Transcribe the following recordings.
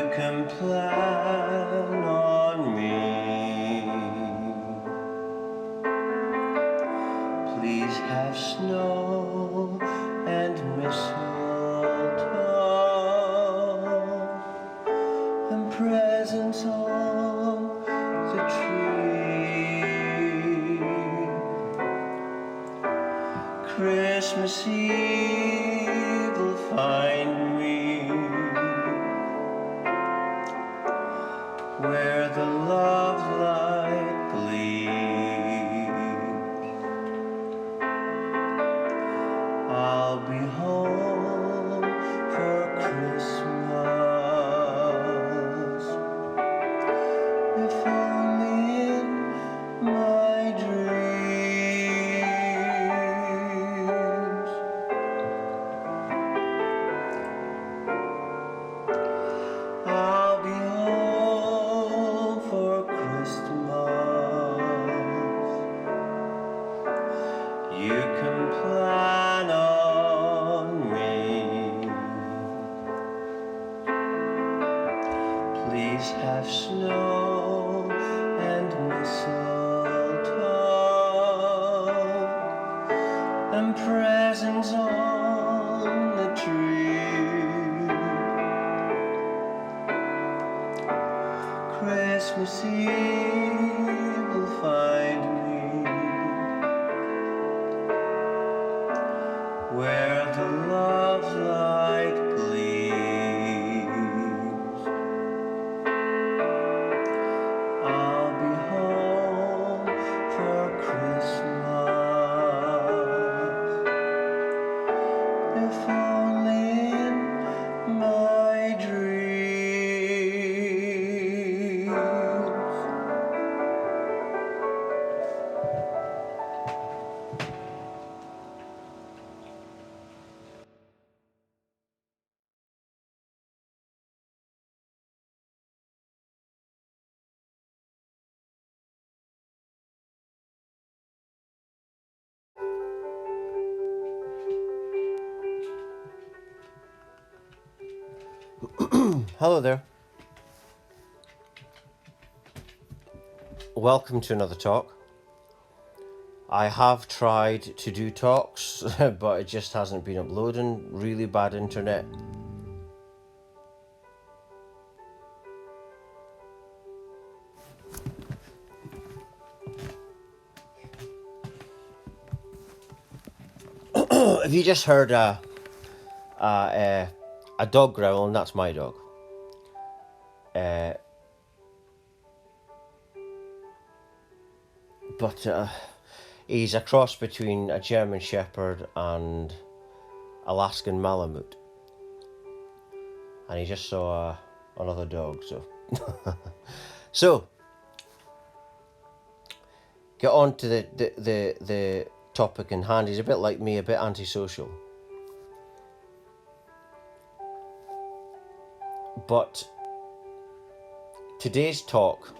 You can plan on me. Please have snow and mistletoe and presents on the tree. Christmas Eve will find me where the love light gleams. I'll be home for Christmas, if only in my dreams. I'll be home for Christmas. You can plan on me. Please have snow and mistletoe and presents on the tree. Christmas Eve will find me where the love light gleams. I'll be home for Christmas, if only in my dreams. Hello there. Welcome to another talk. I have tried to do talks, but it just hasn't been uploading. Really bad internet. If you just heard a dog growl, and that's my dog. But he's a cross between a German Shepherd and Alaskan Malamute, and he just saw another dog. So, get on to the topic in hand. He's a bit like me, a bit antisocial. But today's talk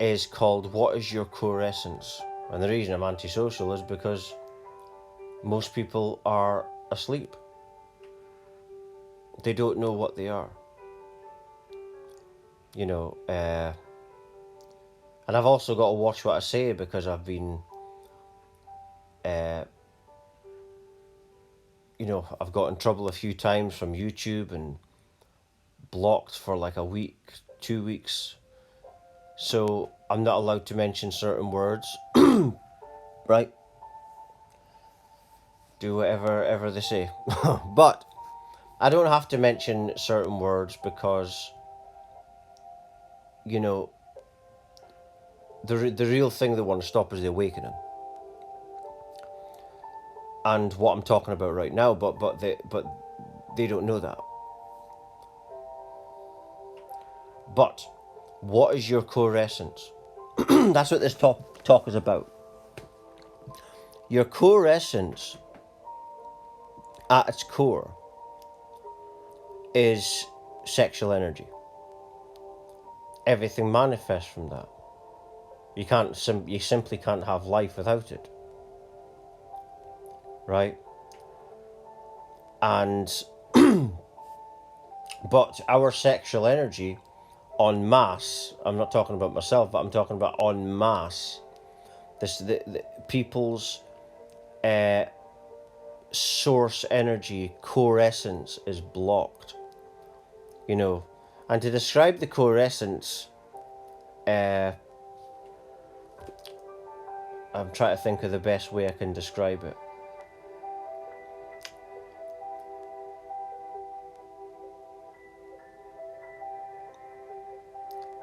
is called What is Your Core Essence? And the reason I'm antisocial is because most people are asleep. They don't know what they are. You know, and I've also got to watch what I say because I've been, I've got in trouble a few times from YouTube and blocked for like a week, 2 weeks. So I'm not allowed to mention certain words, right? Do whatever they say. But I don't have to mention certain words because, you know, the real thing they want to stop is the awakening. And what I'm talking about right now, but they don't know that. But what is your core essence? That's what this talk is about. Your core essence, at its core, is sexual energy. Everything manifests from that. You simply can't have life without it, right? And But our sexual energy en masse, I'm not talking about myself, but I'm talking about en masse, the people's uh, source energy, core essence is blocked, you know. And to describe the core essence, I'm trying to think of the best way I can describe it.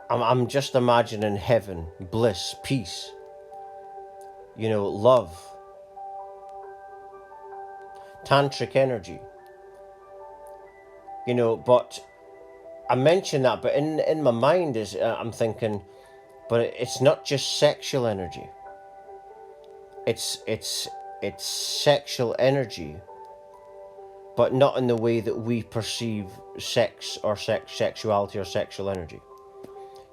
I'm just imagining heaven, bliss, peace, love, tantric energy, but I mention that, but in my mind is I'm thinking, but it's not just sexual energy. It's sexual energy, but not in the way that we perceive sex or sexuality or sexual energy.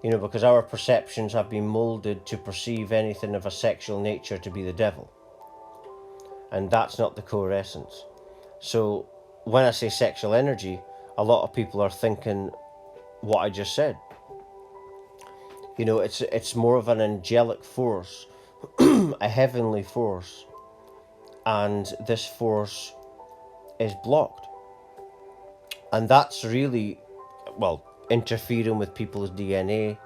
Because our perceptions have been molded to perceive anything of a sexual nature to be the devil. And that's not the core essence. So when I say sexual energy, a lot of people are thinking what I just said. It's more of an angelic force, a heavenly force, and this force is blocked. And that's really, well, interfering with people's DNA.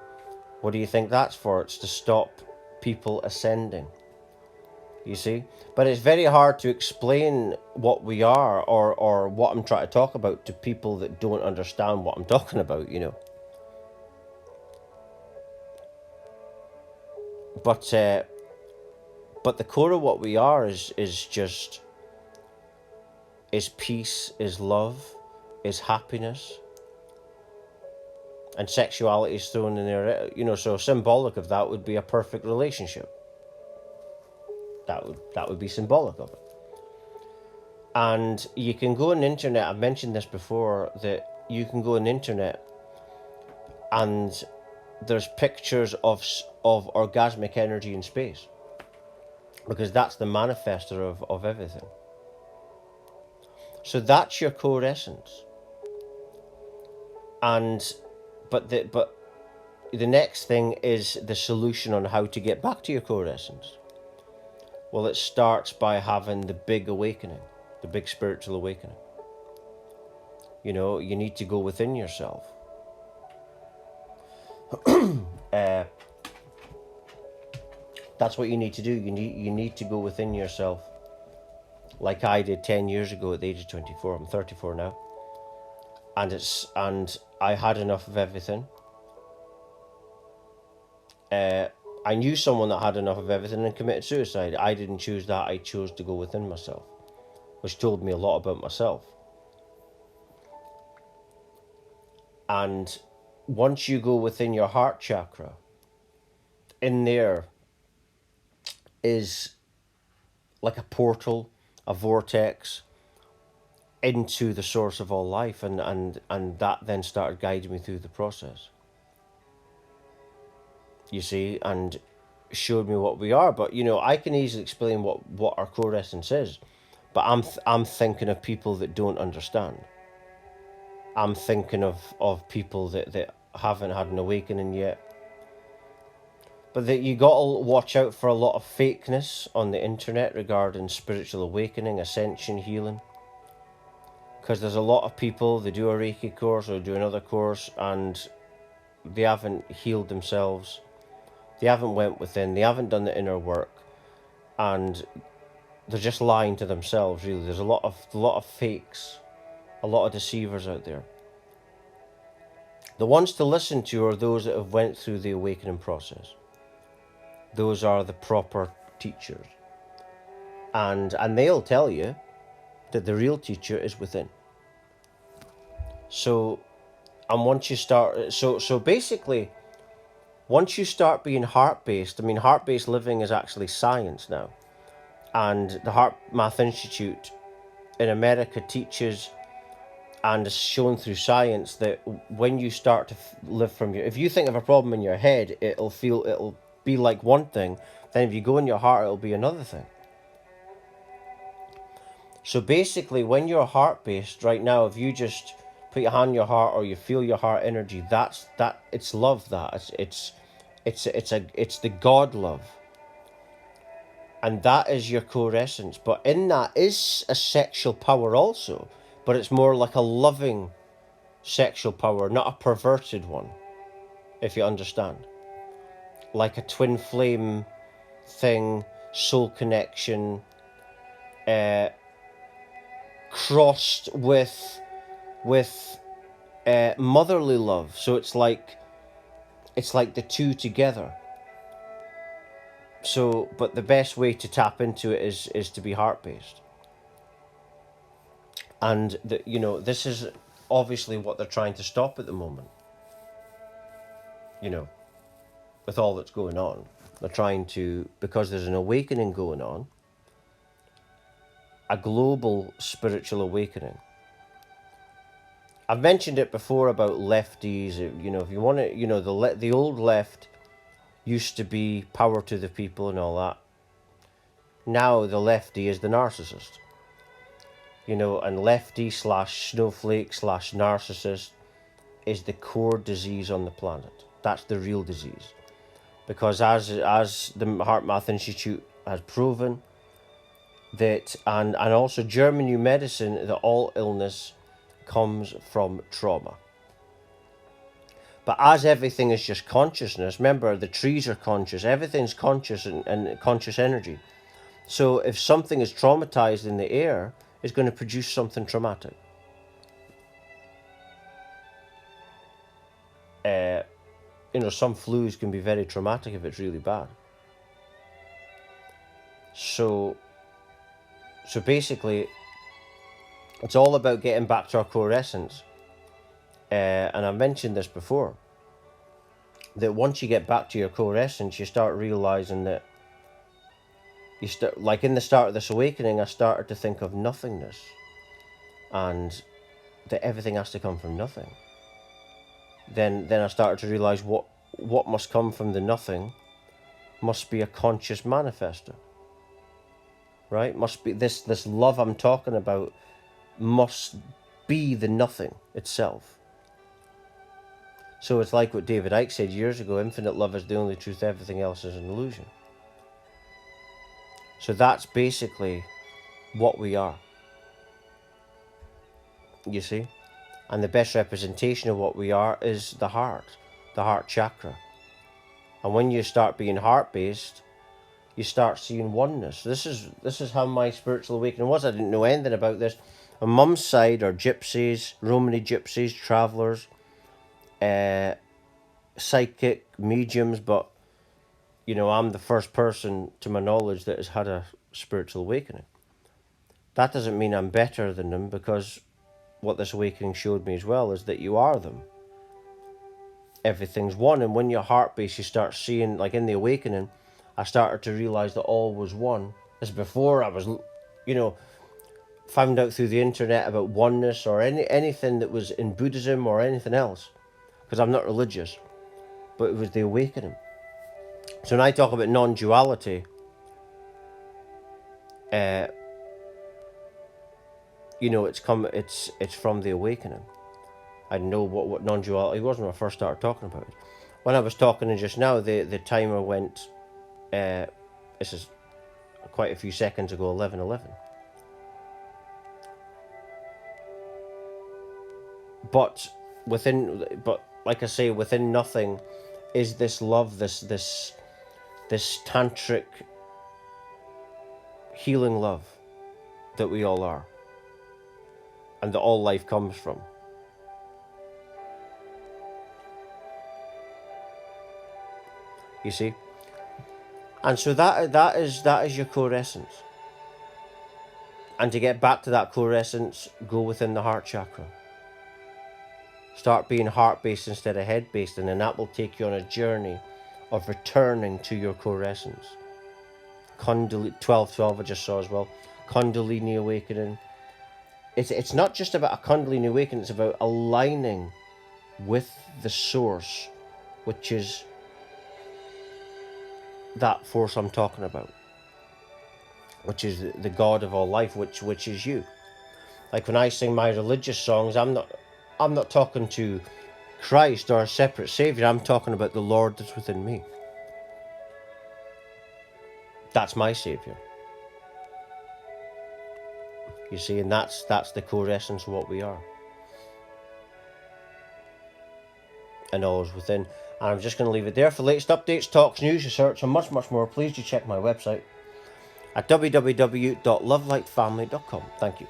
What do you think that's for? It's to stop people ascending. You see? But it's very hard to explain what we are or what I'm trying to talk about to people that don't understand what I'm talking about, But the core of what we are is peace, is love, is happiness. And sexuality is thrown in there, so symbolic of that would be a perfect relationship. That would be symbolic of it. And you can go on the internet, I've mentioned this before, that you can go on the internet and there's pictures of orgasmic energy in space, because that's the manifester of everything. So that's your core essence. But the next thing is the solution on how to get back to your core essence. Well, it starts by having the big awakening, the big spiritual awakening. You need to go within yourself. That's what you need to do. You need to go within yourself, like I did 10 years ago at the age of 24. I'm 34 now, and I had enough of everything. I knew someone that had enough of everything and committed suicide. I didn't choose that. I chose to go within myself, which told me a lot about myself. And once you go within your heart chakra, in there is like a portal, a vortex into the source of all life, and that then started guiding me through the process. You see, and showed me what we are. But I can easily explain what our core essence is, but I'm thinking of people that don't understand. I'm thinking of people that haven't had an awakening yet. But that you got to watch out for a lot of fakeness on the internet regarding spiritual awakening, ascension, healing. Because there's a lot of people, they do a Reiki course or do another course and they haven't healed themselves. They haven't went within, they haven't done the inner work, and they're just lying to themselves, really. There's a lot of fakes, a lot of deceivers out there. The ones to listen to are those that have went through the awakening process. Those are the proper teachers. And they'll tell you that the real teacher is within. So, and once you start, so basically, once you start being heart-based, heart-based living is actually science now. And the Heart Math Institute in America teaches and is shown through science that when you start to live from if you think of a problem in your head, it'll be like one thing. Then if you go in your heart, it'll be another thing. So basically, when you're heart-based right now, if you just put your hand on your heart or you feel your heart energy, it's love. It's the God love. And that is your core essence. But in that is a sexual power also, but it's more like a loving sexual power, not a perverted one, if you understand. Like a twin flame thing, soul connection, crossed with motherly love. So it's like the two together. So, but the best way to tap into it is to be heart based. And this is obviously what they're trying to stop at the moment. With all that's going on, they're trying to, because there's an awakening going on, a global spiritual awakening. I've mentioned it before about lefties. If you want to, the old left used to be power to the people and all that. Now the lefty is the narcissist. And lefty / snowflake / narcissist is the core disease on the planet. That's the real disease. Because as the Heart Math Institute has proven, that and also German New Medicine, that all illness comes from trauma. But as everything is just consciousness, remember the trees are conscious, everything's conscious and conscious energy. So if something is traumatized in the air, it's going to produce something traumatic. Some flus can be very traumatic if it's really bad. So basically, it's all about getting back to our core essence. And I mentioned this before, that once you get back to your core essence, you start realizing that like in the start of this awakening, I started to think of nothingness, and that everything has to come from nothing. Then I started to realize what must come from the nothing must be a conscious manifester, right? Must be this love I'm talking about must be the nothing itself. So it's like what David Icke said years ago, infinite love is the only truth, everything else is an illusion. So that's basically what we are, you see? And the best representation of what we are is the heart chakra. And when you start being heart-based, you start seeing oneness. This is how my spiritual awakening was. I didn't know anything about this. On Mum's side are gypsies, Romany gypsies, travellers, psychic mediums, but I'm the first person to my knowledge that has had a spiritual awakening. That doesn't mean I'm better than them, because what this awakening showed me as well is that you are them. Everything's one, and when you're heart-based, you start seeing, like in the awakening, I started to realize that all was one. As before, I was, found out through the internet about oneness or anything that was in Buddhism or anything else, because I'm not religious, but it was the awakening. So when I talk about non-duality, it's from the awakening. I know what non-duality was when I first started talking about it. When I was talking just now, the timer went, this is quite a few seconds ago, 11:11. But like I say, within nothing is this love, this tantric healing love that we all are, and that all life comes from. You see? And so that is your core essence. And to get back to that core essence, go within the heart chakra. Start being heart-based instead of head-based, and then that will take you on a journey of returning to your core essence. 12:12 I just saw as well. Kundalini awakening. It's not just about a Kundalini awakening, it's about aligning with the source, which is that force I'm talking about, which is the God of all life, which is you. Like when I sing my religious songs, I'm I'm not talking to Christ or a separate Saviour. I'm talking about the Lord that's within me. That's my Saviour. You see, and that's the core essence of what we are. And all is within. And I'm just going to leave it there. For latest updates, talks, news, research, and much, much more, please do check my website at www.lovelightfamily.com. Thank you.